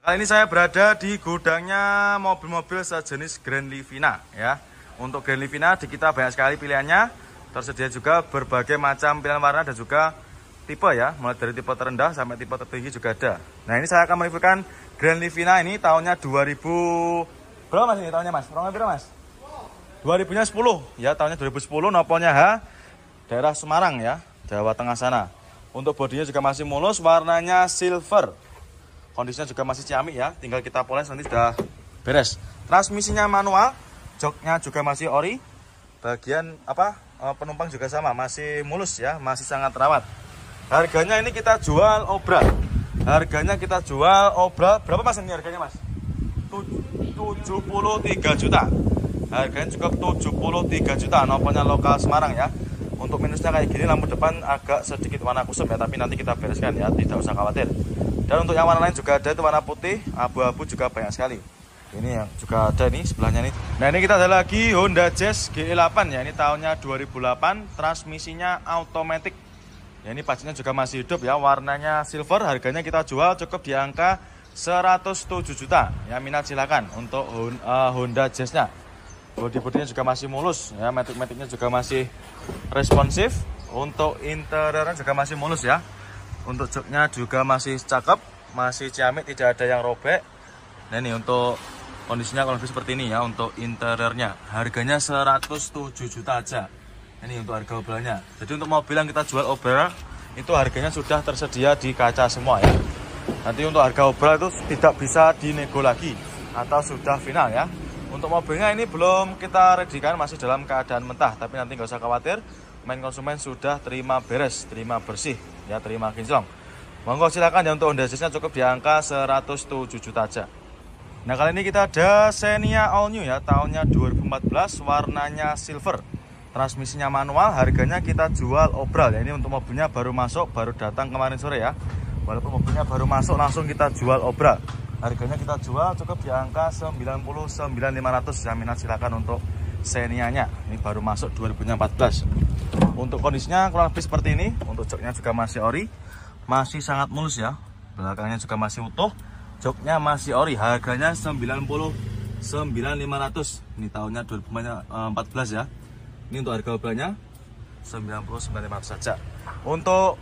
Kali ini saya berada di gudangnya mobil-mobil sejenis Grand Livina ya. Untuk Grand Livina di kita banyak sekali pilihannya. Tersedia juga berbagai macam pilihan warna dan juga tipe ya. Mulai dari tipe terendah sampai tipe tertinggi juga ada. Nah, ini saya akan mereviewkan Grand Livina ini tahunnya 2000. Berapa Mas ini tahunnya Mas? Berapa Mas? 2010 ya, tahunnya 2010, noponya H, daerah Semarang ya, Jawa Tengah sana. Untuk bodinya juga masih mulus, warnanya silver. Kondisinya juga masih ciamik ya, tinggal kita poles nanti sudah beres. Transmisinya manual, joknya juga masih ori. Bagian penumpang juga sama, masih mulus ya, masih sangat rawat. Harganya ini kita jual obral. Harganya kita jual obral. Berapa Mas ini harganya Mas? 73 juta. Harganya cukup 73 juta, noponya lokal Semarang ya. Untuk minusnya kayak gini, lampu depan agak sedikit warna kusam ya, tapi nanti kita bereskan ya, tidak usah khawatir. Dan untuk yang warna lain juga ada, itu warna putih, abu-abu juga banyak sekali. Ini yang juga ada nih sebelahnya nih. Nah, ini kita ada lagi Honda Jazz GE8 ya, ini tahunnya 2008, transmisinya automatic. Ya, ini pastinya juga masih hidup ya, warnanya silver. Harganya kita jual cukup di angka 107 juta. Ya, minat silakan untuk Honda Jazz-nya. Bodi-bodinya juga masih mulus ya, matic-maticnya juga masih responsif. Untuk interiornya juga masih mulus ya. Untuk joknya juga masih cakep, masih ciamik, tidak ada yang robek. Nah, ini untuk kondisinya kalau lebih seperti ini ya. Untuk interiornya harganya 107 juta aja. Ini untuk harga obrolannya. Jadi untuk mobil yang kita jual obral itu harganya sudah tersedia di kaca semua ya. Nanti untuk harga obral itu tidak bisa dinego lagi atau sudah final ya. Untuk mobilnya ini belum kita redikan, masih dalam keadaan mentah. Tapi nanti nggak usah khawatir, main konsumen sudah terima beres, terima bersih ya, terima kinclong. Monggo silakan ya, untuk Honda Jazz-nya cukup di angka 107 juta aja. Nah, kali ini kita ada Xenia All New ya, tahunnya 2014, warnanya silver. Transmisinya manual, harganya kita jual obral ya. Ini untuk mobilnya baru masuk, baru datang kemarin sore ya. Walaupun mobilnya baru masuk, langsung kita jual obral. Harganya kita jual cukup di angka 99.500 ya, minat silakan untuk Xenia-nya. Ini baru masuk 2014. Untuk kondisinya kurang lebih seperti ini. Untuk joknya juga masih ori, masih sangat mulus ya. Belakangnya juga masih utuh, joknya masih ori. Harganya 99.500. Ini tahunnya 2014 ya. Ini untuk harga mobilnya 99.500 saja. Untuk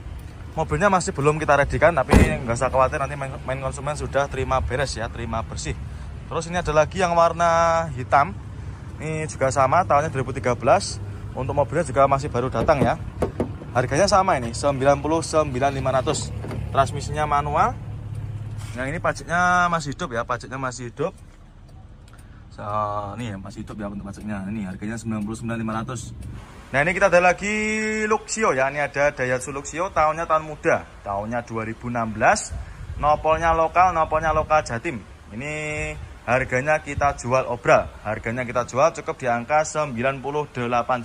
mobilnya masih belum kita redikan, tapi nggak usah khawatir, nanti main konsumen sudah terima beres ya, terima bersih. Terus ini ada lagi yang warna hitam. Ini juga sama, tahunnya 2013. Untuk mobilnya juga masih baru datang ya. Harganya sama ini, 99.500. Transmisinya manual. Yang ini pajaknya masih hidup ya, pajaknya masih hidup. Ini ya, masih hidup ya untuk pajaknya. Ini harganya 99.500. Nah, ini kita ada lagi Luxio ya. Ini ada Daihatsu Luxio, tahunnya tahun muda, tahunnya 2016. Nopolnya lokal Jatim. Ini harganya kita jual obral. Harganya kita jual cukup di angka 98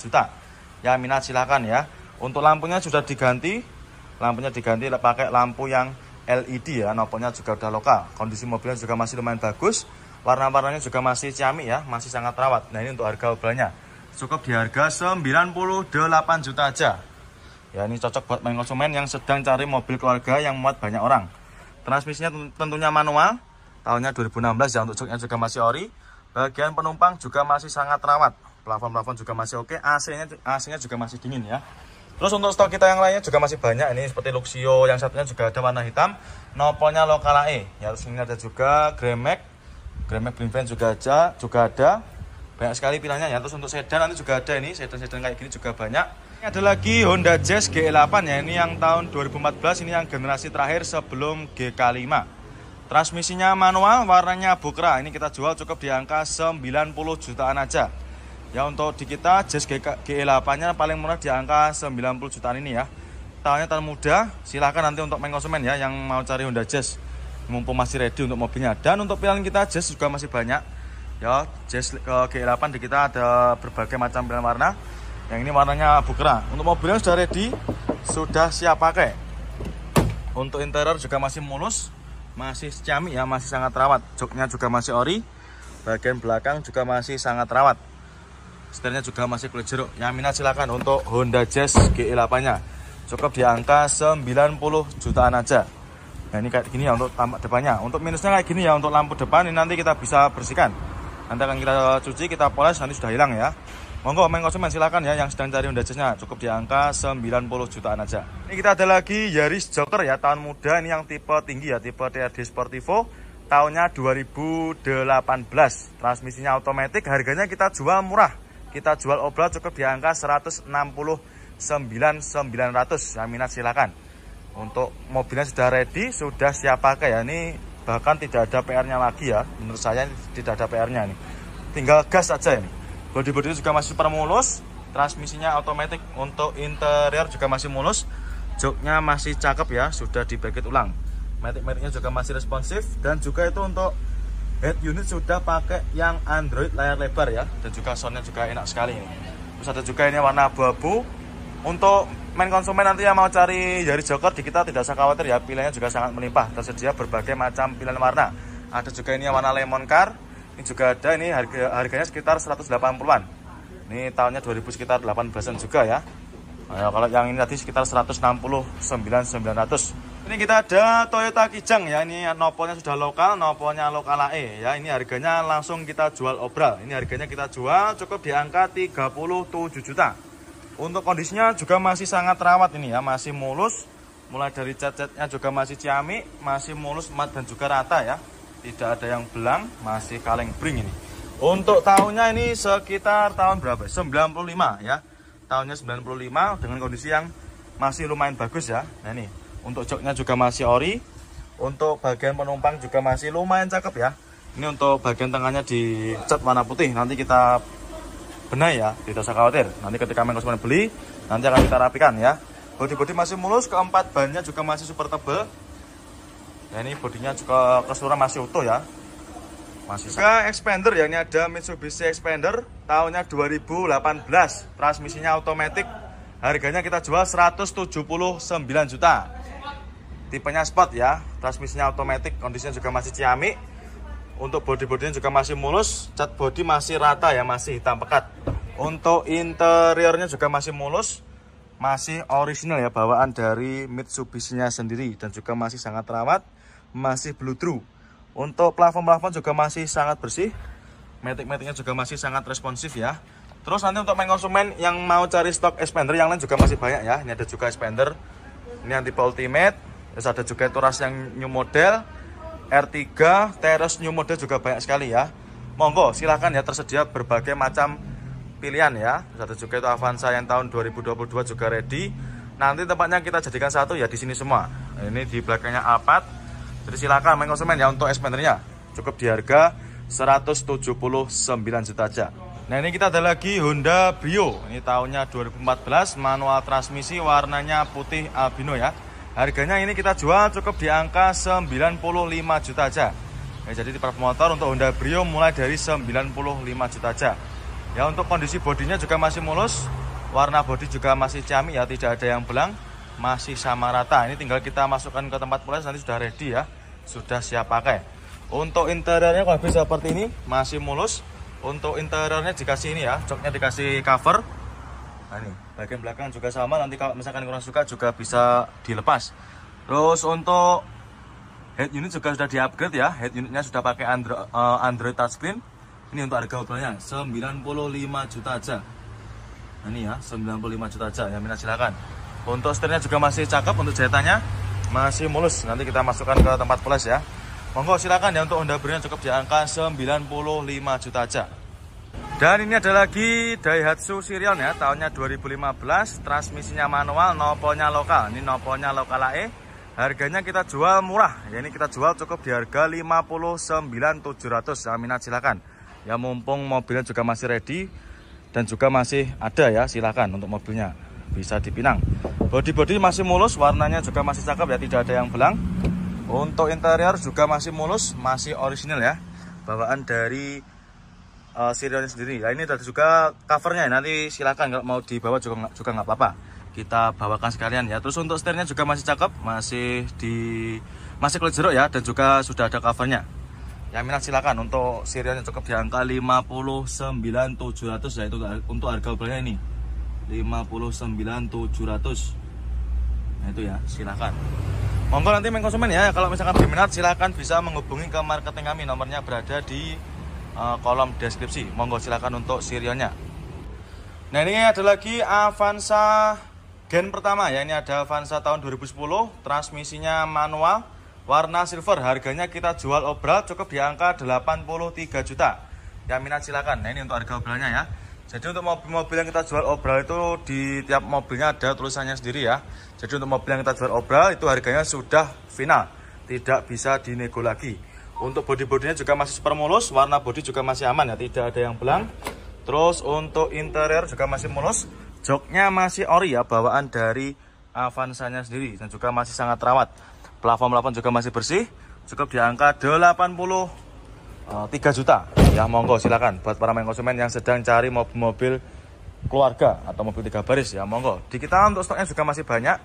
juta. Ya, minat silakan ya. Untuk lampunya sudah diganti. Lampunya diganti pakai lampu yang LED ya. Nopolnya juga udah lokal. Kondisi mobilnya juga masih lumayan bagus. Warna-warnanya juga masih ciamik ya, masih sangat rawat. Nah, ini untuk harga obralnya cukup di harga 98 juta aja. Ya, ini cocok buat main konsumen yang sedang cari mobil keluarga yang muat banyak orang. Transmisinya tentunya manual, tahunnya 2016 ya. Untuk joknya juga masih ori. Bagian penumpang juga masih sangat rawat. Plafon juga masih oke. AC-nya juga masih dingin ya. Terus untuk stok kita yang lainnya juga masih banyak. Ini seperti Luxio, yang satunya juga ada warna hitam. Nopolnya lokal AE. Ya, terus ini ada juga Grand Brimvan juga ada. Banyak sekali pilihannya ya. Terus untuk sedan nanti juga ada, ini sedan-sedan kayak gini juga banyak. Ini ada lagi Honda Jazz GE8 ya. Ini yang tahun 2014, ini yang generasi terakhir sebelum GK5. Transmisinya manual, warnanya bukra. Ini kita jual cukup di angka 90 jutaan aja. Ya, untuk di kita Jazz GE8-nya paling murah di angka 90 jutaan ini ya. Tahunnya tahun muda, silahkan nanti untuk main konsumen ya yang mau cari Honda Jazz. Mumpung masih ready untuk mobilnya. Dan untuk pilihan kita Jazz juga masih banyak. Ya, Jazz GE8 di kita ada berbagai macam pilihan warna. Yang ini warnanya bukra. Untuk mobilnya sudah ready, sudah siap pakai. Untuk interior juga masih mulus, masih ciamik ya, masih sangat rawat. Joknya juga masih ori. Bagian belakang juga masih sangat rawat. Setirnya juga masih kulit jeruk. Yang minat silakan untuk Honda Jazz GE8-nya. Cukup di angka 90 jutaan aja. Nah ini kayak gini ya untuk tampak depannya. Untuk minusnya kayak gini ya untuk lampu depan ini nanti kita bisa bersihkan. Nanti akan kita cuci, kita poles, nanti sudah hilang ya. Monggo main konsumen silakan ya yang sedang cari Honda Jazz-nya, cukup di angka 90 jutaan aja. Ini kita ada lagi Yaris Joker ya, tahun muda, ini yang tipe tinggi ya, tipe TRD Sportivo, tahunnya 2018. Transmisinya otomatis, harganya kita jual murah. Kita jual obral cukup di angka 169.900. Yang minat silakan. Untuk mobilnya sudah ready, sudah siap pakai ya. Ini bahkan tidak ada PR-nya lagi ya. Menurut saya tidak ada PR-nya nih. Tinggal gas aja ini. Bodi-bodinya juga masih super mulus. Transmisinya otomatis. Untuk interior juga masih mulus. Joknya masih cakep ya. Sudah di bracket ulang. Matic-maticnya juga masih responsif. Dan juga itu untuk head unit sudah pakai yang Android layar lebar ya. Dan juga soundnya juga enak sekali ini. Terus ada juga ini warna abu-abu. Untuk main konsumen nanti yang mau cari Yaris Joker di kita tidak usah khawatir ya, pilihannya juga sangat melimpah, tersedia berbagai macam pilihan warna. Ada juga ini yang warna lemon car, ini juga ada, ini harganya sekitar 180-an. Ini tahunnya 2000 sekitar 18-an juga ya. Nah, kalau yang ini tadi sekitar 169.900. Ini kita ada Toyota Kijang ya, ini nopolnya sudah lokal, nopolnya lokal AE ya. Ini harganya langsung kita jual obral. Ini harganya kita jual cukup di angka 37 juta. Untuk kondisinya juga masih sangat rawat ini ya, masih mulus. Mulai dari cat-catnya juga masih ciamik, masih mulus, mat dan juga rata ya. Tidak ada yang belang, masih kaleng bring ini. Untuk tahunnya ini sekitar tahun berapa? 95 ya. Tahunnya 95 dengan kondisi yang masih lumayan bagus ya. Nah ini, untuk joknya juga masih ori. Untuk bagian penumpang juga masih lumayan cakep ya. Ini untuk bagian tengahnya dicat warna putih. Nanti kita benar ya, tidak usah khawatir. Nanti ketika main konsumen beli, nanti akan kita rapikan ya. Bodi-bodi masih mulus, keempat bannya juga masih super tebal. Ya ini bodinya juga keseluruhan masih utuh ya. Masih juga Expander ya, ini ada Mitsubishi Expander tahunnya 2018. Transmisinya otomatis. Harganya kita jual 179 juta. Tipenya sport ya, transmisinya otomatis, kondisinya juga masih ciamik. Untuk bodi-bodinya juga masih mulus, cat bodi masih rata ya, masih hitam pekat. Untuk interiornya juga masih mulus, masih original ya, bawaan dari Mitsubishi-nya sendiri. Dan juga masih sangat rawat, masih blue true. Untuk plafon-plafon juga masih sangat bersih. Matic-maticnya juga masih sangat responsif ya. Terus nanti untuk main konsumen yang mau cari stok Expander yang lain juga masih banyak ya. Ini ada juga Expander, ini yang tipe Ultimate. Terus ada juga Touras yang new model, R3, Terus new model juga banyak sekali ya. Monggo silahkan ya, tersedia berbagai macam pilihan ya. Terus ada juga itu Avanza yang tahun 2022 juga ready. Nanti tempatnya kita jadikan satu ya di sini semua. Nah, ini di belakangnya Alphard. Jadi silahkan main konsumen ya untuk Expandernya. Cukup di harga 179 juta aja. Nah ini kita ada lagi Honda Brio. Ini tahunnya 2014, manual transmisi, warnanya putih albino ya. Harganya ini kita jual cukup di angka 95 juta aja. Ya, jadi tipe motor untuk Honda Brio mulai dari 95 juta aja. Ya untuk kondisi bodinya juga masih mulus, warna bodi juga masih ciamik ya, tidak ada yang belang, masih sama rata. Ini tinggal kita masukkan ke tempat poles, nanti sudah ready ya, sudah siap pakai. Untuk interiornya kalau bisa seperti ini, masih mulus. Untuk interiornya dikasih ini ya, joknya dikasih cover. Nah ini, bagian belakang juga sama, nanti kalau misalkan kurang suka juga bisa dilepas. Terus untuk head unit juga sudah di-upgrade ya, head unitnya sudah pakai Android touchscreen. Ini untuk harga obrolannya 95 juta aja. Nah ini ya, 95 juta aja, yang minat silakan. Untuk setirnya juga masih cakep, untuk jahitannya masih mulus. Nanti kita masukkan ke tempat poles ya. Monggo silakan ya, untuk Honda Brio cukup di angka 95 juta aja. Dan ini ada lagi Daihatsu Sirion ya, tahunnya 2015, transmisinya manual, nopolnya lokal. Ini nopolnya lokal AE. Harganya kita jual murah. Ya ini kita jual cukup di harga 59.700. Yang minat silakan. Ya mumpung mobilnya juga masih ready dan juga masih ada ya, silakan untuk mobilnya. Bisa dipinang. Bodi-bodi masih mulus, warnanya juga masih cakep ya, tidak ada yang belang. Untuk interior juga masih mulus, masih original ya. Bawaan dari Sirion sendiri. Ya ini ada juga covernya, nanti silakan kalau mau dibawa juga nggak apa-apa. Kita bawakan sekalian ya. Terus untuk setirnya juga masih cakep, masih kulit jeruk ya, dan juga sudah ada covernya. Yang minat silakan. Untuk Sirionnya cukup di angka 59.700 ya, itu untuk harga obrolannya ini 59.700. Nah itu ya, silakan. Monggo nanti main konsumen ya, kalau misalkan berminat silahkan bisa menghubungi ke marketing kami, nomornya berada di kolom deskripsi. Monggo silahkan untuk Sirionnya. Nah ini ada lagi Avanza gen pertama ya, ini ada Avanza tahun 2010, transmisinya manual, warna silver, harganya kita jual obral cukup di angka 83 juta. Yang minat silahkan. Nah ini untuk harga obralnya ya. Jadi untuk mobil-mobil yang kita jual obral itu di tiap mobilnya ada tulisannya sendiri ya. Jadi untuk mobil yang kita jual obral itu harganya sudah final, tidak bisa dinego lagi. Untuk bodi-bodinya juga masih super mulus, warna bodi juga masih aman ya, tidak ada yang belang. Terus untuk interior juga masih mulus, joknya masih ori ya, bawaan dari Avanzanya sendiri dan juga masih sangat rawat. Plafon juga masih bersih, cukup di angka 83 juta. Ya monggo silakan buat para main konsumen yang sedang cari mobil-mobil keluarga atau mobil 3 baris ya monggo. Di kita untuk stoknya juga masih banyak,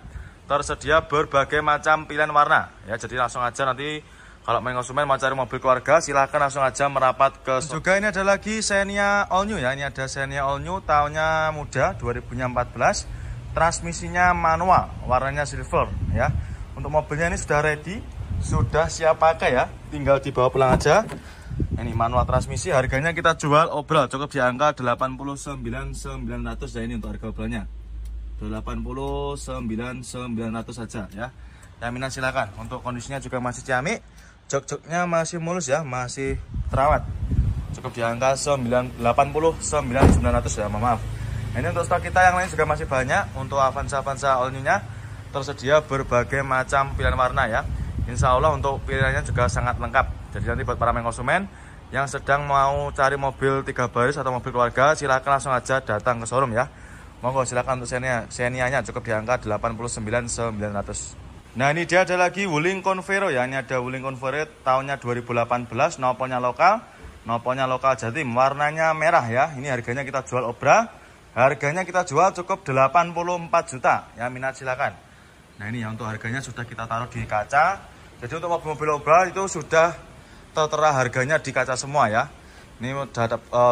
tersedia berbagai macam pilihan warna ya. Jadi langsung aja nanti kalau main konsumen mau cari mobil keluarga silahkan langsung aja merapat ke stok. Juga ini ada lagi Xenia All New ya. Ini ada Xenia All New, tahunnya muda 2014, transmisinya manual, warnanya silver ya. Untuk mobilnya ini sudah ready, sudah siap pakai ya, tinggal dibawa pulang aja. Ini manual transmisi, harganya kita jual obral cukup di angka 89.900 ya. Ini untuk harga obralnya 89.900 saja ya. Yang minat silakan. Untuk kondisinya juga masih ciamik, jok-joknya masih mulus ya, masih terawat, cukup di angka 89.900 ya, maaf. Ini untuk stok kita yang lain juga masih banyak. Untuk Avanza All New-nya tersedia berbagai macam pilihan warna ya. Insya Allah untuk pilihannya juga sangat lengkap. Jadi nanti buat para main konsumen yang sedang mau cari mobil 3 baris atau mobil keluarga silahkan langsung aja datang ke showroom ya. Monggo silakan untuk Xenia-nya cukup di angka 89.900. Nah ini dia ada lagi Wuling Convero ya. Ini ada Wuling Convero tahunnya 2018, nopolnya lokal Jatim, warnanya merah ya. Ini harganya kita jual obra, harganya kita jual cukup 84 juta. Ya minat silakan. Nah ini ya untuk harganya sudah kita taruh di kaca. Jadi untuk mobil-mobil obra itu sudah tertera harganya di kaca semua ya. Ini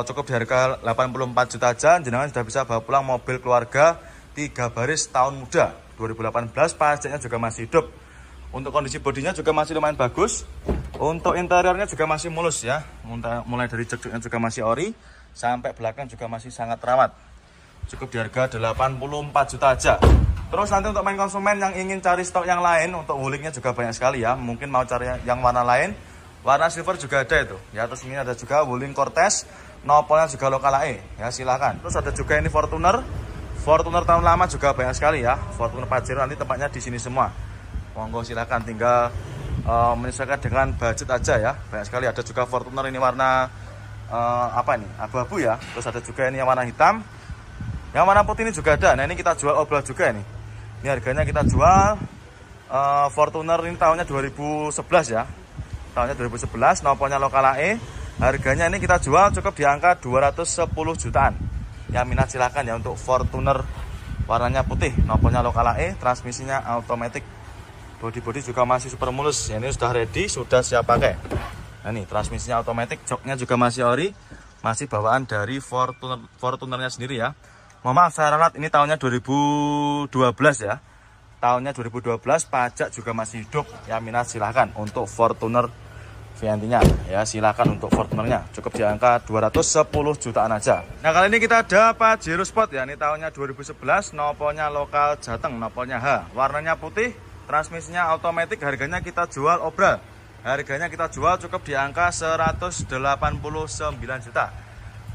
cukup di harga 84 juta aja, jenengan sudah bisa bawa pulang mobil keluarga 3 baris tahun muda 2018, pajaknya juga masih hidup. Untuk kondisi bodinya juga masih lumayan bagus. Untuk interiornya juga masih mulus ya. Mulai dari jok-joknya juga masih ori, sampai belakang juga masih sangat rawat. Cukup di harga 84 juta aja. Terus nanti untuk main konsumen yang ingin cari stok yang lain, untuk Wulingnya juga banyak sekali ya. Mungkin mau cari yang warna lain, warna silver juga ada itu ya. Terus ini ada juga Wuling Cortez, nopolnya juga lokal AE ya, silahkan. Terus ada juga ini Fortuner tahun lama juga banyak sekali ya. Fortuner Pajero nanti tempatnya di sini semua. Monggo silahkan, tinggal menyesuaikan dengan budget aja ya. Banyak sekali. Ada juga Fortuner ini warna apa ini, abu-abu ya. Terus ada juga ini yang warna hitam, yang warna putih ini juga ada. Nah ini kita jual obral juga ini. Ini harganya kita jual Fortuner ini tahunnya 2011 ya. Tahunnya 2011, nopolnya lokal AE. Harganya ini kita jual cukup di angka 210 jutaan. Yang minat silahkan ya untuk Fortuner warnanya putih, nopolnya lokal AE, transmisinya automatic. Bodi-bodi juga masih super mulus. Ini sudah ready, sudah siap pakai. Nah ini transmisinya automatic, joknya juga masih ori, masih bawaan dari Fortunernya sendiri ya. Mohon maaf saya ralat, ini tahunnya 2012 ya. Tahunnya 2012, pajak juga masih hidup. Yang minat silahkan untuk Fortuner VNT-nya ya, silahkan untuk Fortunernya cukup di angka 210 jutaan aja. Nah kali ini kita ada Pajero Sport ya. Ini tahunnya 2011, nopolnya lokal Jateng, nopolnya H, warnanya putih, transmisinya automatic. Harganya kita jual obral, harganya kita jual cukup di angka 189 juta.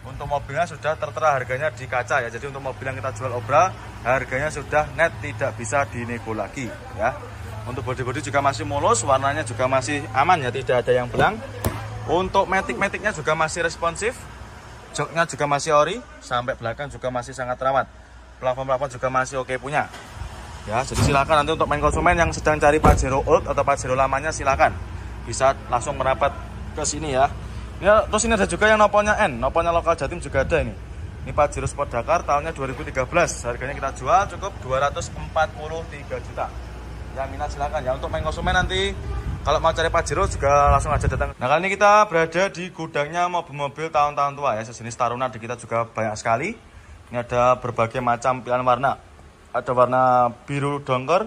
Untuk mobilnya sudah tertera harganya di kaca ya. Jadi untuk mobil yang kita jual obral, harganya sudah net, tidak bisa dinego lagi ya. Untuk bodi-bodi juga masih mulus, warnanya juga masih aman ya, tidak ada yang belang. Untuk matic-maticnya juga masih responsif, joknya juga masih ori, sampai belakang juga masih sangat rawat. Plafon-plafon juga masih oke punya ya. Jadi silakan nanti untuk main konsumen yang sedang cari Pajero old atau Pajero lamanya, silakan bisa langsung merapat ke sini ya. Ya, terus ini ada juga yang nopolnya N, nopolnya lokal Jatim juga ada ini. Ini Pajero Sport Dakar tahunnya 2013, harganya kita jual cukup 243 juta. Yang minat silakan ya. Untuk main konsumen nanti kalau mau cari Pajero juga langsung aja datang. Nah kali ini kita berada di gudangnya mobil-mobil tahun-tahun tua ya. Sejenis Taruna di kita juga banyak sekali. Ini ada berbagai macam pilihan warna. Ada warna biru dongker,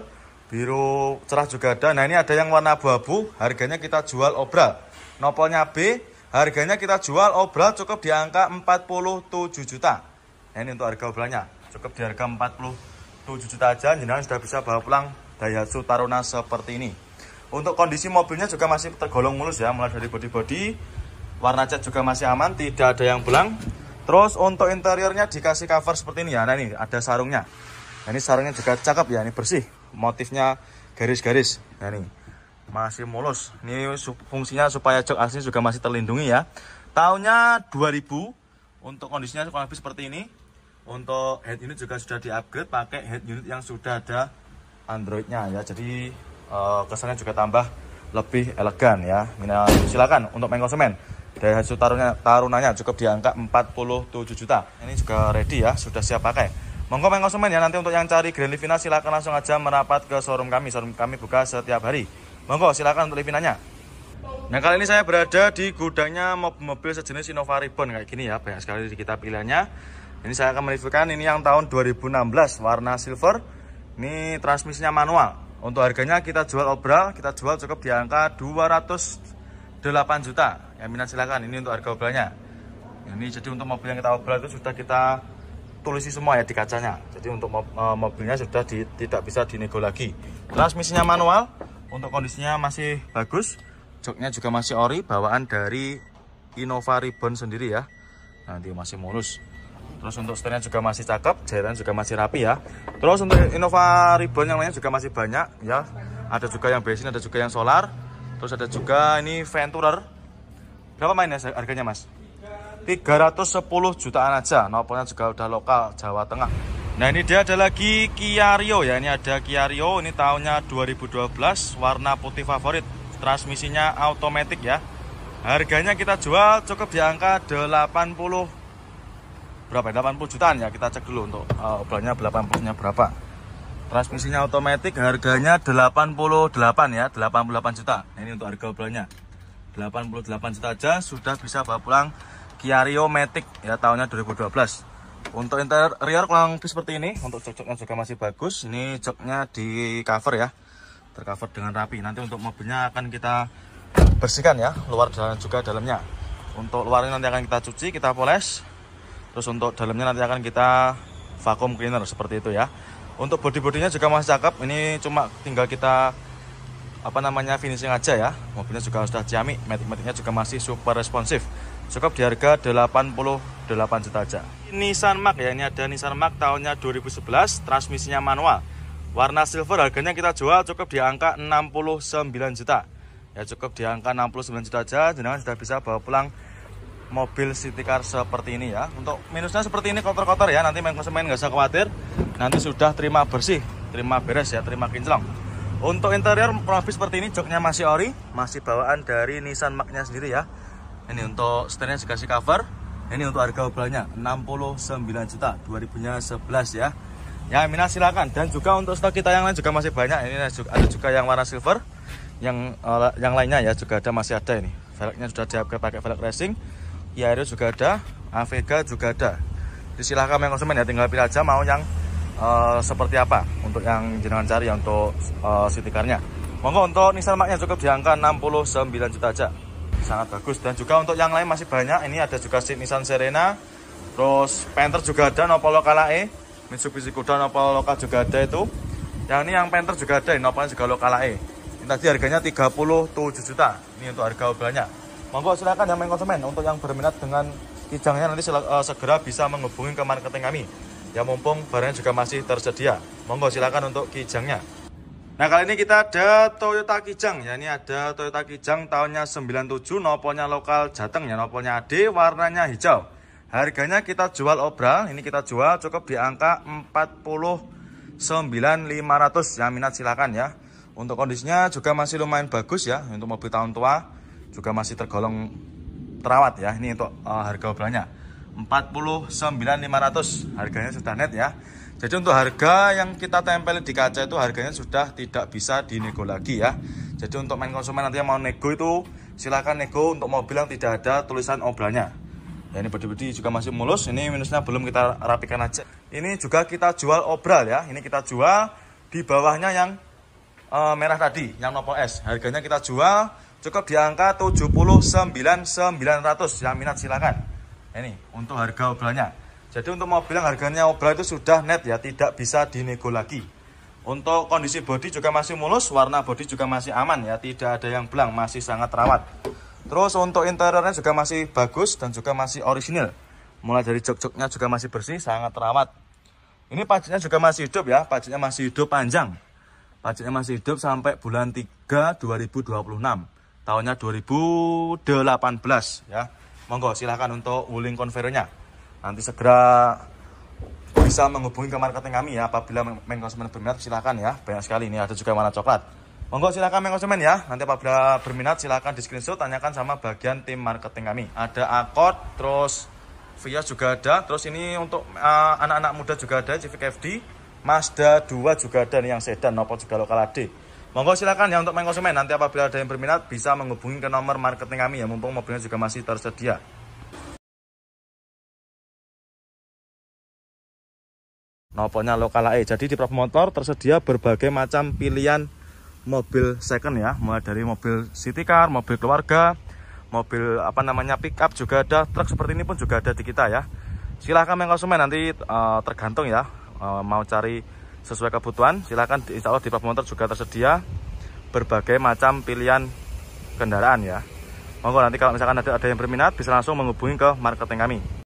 biru cerah juga ada. Nah ini ada yang warna abu-abu, harganya kita jual obral. Nopolnya B, harganya kita jual obral cukup di angka 47 juta. Nah ini untuk harga obralnya, cukup di harga 47 juta aja. Jenengan sudah bisa bawa pulang Daihatsu Taruna seperti ini. Untuk kondisi mobilnya juga masih tergolong mulus ya, mulai dari bodi-bodi, warna cat juga masih aman, tidak ada yang belang. Terus untuk interiornya dikasih cover seperti ini ya. Nah ini ada sarungnya. Nah, ini sarungnya juga cakep ya, ini bersih. Motifnya garis-garis. Nah ini masih mulus. Ini fungsinya supaya jok asli juga masih terlindungi ya. Tahunnya 2000. Untuk kondisinya kurang lebih seperti ini. Untuk head unit juga sudah di-upgrade pakai head unit yang sudah ada Android-nya ya. Jadi kesannya juga tambah lebih elegan ya. Nah, silakan untuk main konsumen. Daihatsu Tarunanya cukup di angka 47 juta. Ini juga ready ya, sudah siap pakai. Monggo main konsumen ya, nanti untuk yang cari Grand Livina silakan langsung aja merapat ke showroom kami. Showroom kami buka setiap hari. Monggo silakan untuk Livinanya. Nah kali ini saya berada di gudangnya mobil sejenis Innova Reborn kayak gini ya. Banyak sekali di kita pilihannya. Ini saya akan mereviewkan ini yang tahun 2016 warna silver. Ini transmisinya manual. Untuk harganya kita jual obral, kita jual cukup di angka 208 juta. Yang minat silakan, ini untuk harga obralnya. Ini jadi untuk mobil yang kita obral itu sudah kita tulisi semua ya di kacanya. Jadi untuk mobilnya sudah tidak bisa dinego lagi. Transmisinya manual, untuk kondisinya masih bagus. Joknya juga masih ori, bawaan dari Innova Reborn sendiri ya. Nanti masih mulus. Terus untuk setirnya juga masih cakep, jairan juga masih rapi ya. Terus untuk Innova Reborn yang lainnya juga masih banyak ya. Ada juga yang bensin, ada juga yang solar. Terus ada juga ini Venturer. Berapa mainnya harganya mas? 310 jutaan aja. Nopolnya juga udah lokal Jawa Tengah. Nah ini dia ada lagi Kia Rio ya. Ini ada Kia Rio, ini tahunnya 2012, warna putih favorit. Transmisinya automatic ya. Harganya kita jual cukup di angka 80 berapa? 80 jutaan ya. Kita cek dulu untuk obrolnya 80-nya berapa. Transmisinya automatic, harganya 88 ya, 88 juta. Nah, ini untuk harga obrolnya 88 juta aja sudah bisa bawa pulang Kia Rio Matic ya, tahunnya 2012. Untuk interior kurang lebih seperti ini. Untuk jok-joknya juga masih bagus. Ini joknya di cover ya, tercover dengan rapi. Nanti untuk mobilnya akan kita bersihkan ya, luar dan juga dalamnya. Untuk luarnya nanti akan kita cuci, kita poles. Terus untuk dalamnya nanti akan kita vacuum cleaner seperti itu ya. Untuk bodi-bodinya juga masih cakep. Ini cuma tinggal kita finishing aja ya. Mobilnya juga sudah ciamik, matic-maticnya juga masih super responsif. Cukup di harga 88 juta aja. Nissan Mark ya, ini ada Nissan Mark tahunnya 2011, transmisinya manual. Warna silver, harganya kita jual cukup di angka 69 juta. Ya cukup di angka 69 juta aja, jenengan sudah bisa bawa pulang mobil city car seperti ini ya. Untuk minusnya seperti ini, kotor-kotor ya. Nanti main konsumen nggak usah khawatir. Nanti sudah terima bersih, terima beres ya, terima kinclong. Untuk interior kurang lebih seperti ini, joknya masih ori, masih bawaan dari Nissan Mark-nya sendiri ya. Ini untuk setirnya dikasih cover. Ini untuk harga obralnya 69 juta 2011 ya. Ya minat silakan. Dan juga untuk stok kita yang lain juga masih banyak. Ini ada juga yang warna silver. Yang lainnya ya juga ada, masih ada ini. Velgnya sudah di-upgrade pakai velg racing. Kia Rio juga ada, Avega juga ada. Jadi silahkan yang konsumen ya, tinggal pilih aja mau yang seperti apa untuk yang jenengan cari ya untuk city car-nya. Monggo untuk Nissan Mark-nya cukup di angka 69 juta aja. Sangat bagus. Dan juga untuk yang lain masih banyak. Ini ada juga Nissan Serena, terus Panther juga ada, Nopal lokal AE, Mitsubishi Kuda Nopal lokal juga ada itu. Yang ini yang Panther juga ada, Nopalnya juga lokal AE. Ini tadi harganya 37 juta. Ini untuk harga obralnya. Monggo silakan yang main konsumen. Untuk yang berminat dengan kijangnya nanti segera bisa menghubungi ke marketing kami. Ya mumpung barangnya juga masih tersedia. Monggo silakan untuk kijangnya. Nah kali ini kita ada Toyota Kijang ya. Ini ada Toyota Kijang tahunnya 97, nopolnya lokal Jateng ya, nopolnya AD, warnanya hijau. Harganya kita jual obral, ini kita jual cukup di angka 49.500. Yang minat silakan ya. Untuk kondisinya juga masih lumayan bagus ya. Untuk mobil tahun tua juga masih tergolong terawat ya. Ini untuk harga obralnya 49.500. Harganya sudah net ya. Jadi untuk harga yang kita tempel di kaca itu harganya sudah tidak bisa dinego lagi ya. Jadi untuk main konsumen nanti yang mau nego itu silahkan nego untuk mobil yang tidak ada tulisan obralnya. Ya ini bodi-bodi juga masih mulus. Ini minusnya belum kita rapikan aja. Ini juga kita jual obral ya. Ini kita jual di bawahnya yang merah tadi yang Nopo S. Harganya kita jual cukup di angka 79.900. Yang minat silakan. Ini untuk harga obrolannya. Jadi untuk mobil yang harganya obrolan itu sudah net ya, tidak bisa dinego lagi. Untuk kondisi bodi juga masih mulus, warna bodi juga masih aman ya, tidak ada yang belang, masih sangat rawat. Terus untuk interiornya juga masih bagus dan juga masih orisinil. Mulai dari jok-joknya juga masih bersih, sangat rawat. Ini pajaknya juga masih hidup ya, pajaknya masih hidup panjang. Pajaknya masih hidup sampai bulan 3 2026. Tahunnya 2018 ya. Monggo silahkan untuk wuling konveronya. Nanti segera bisa menghubungi ke marketing kami ya. Apabila mengkonsumen berminat silahkan ya. Banyak sekali, ini ada juga warna coklat. Monggo silahkan mengkonsumen ya. Nanti apabila berminat silahkan di screenshot, tanyakan sama bagian tim marketing kami. Ada Accord, terus Vios juga ada. Terus ini untuk anak-anak muda juga ada, Civic FD, Mazda 2 juga ada nih yang sedan, Nopo juga lokal AD. Monggo silahkan ya untuk mengkonsumen. Nanti apabila ada yang berminat bisa menghubungi ke nomor marketing kami ya. Mumpung mobilnya juga masih tersedia. Noponya lokal AE. Jadi di Prof Motor tersedia berbagai macam pilihan mobil second ya, mulai dari mobil city car, mobil keluarga, mobil pick up juga ada, truk seperti ini pun juga ada di kita ya. Silahkan mengkonsumen, nanti tergantung ya, mau cari sesuai kebutuhan silahkan. Insya Allah di Prof Motor juga tersedia berbagai macam pilihan kendaraan ya. Monggo nanti kalau misalkan ada yang berminat bisa langsung menghubungi ke marketing kami.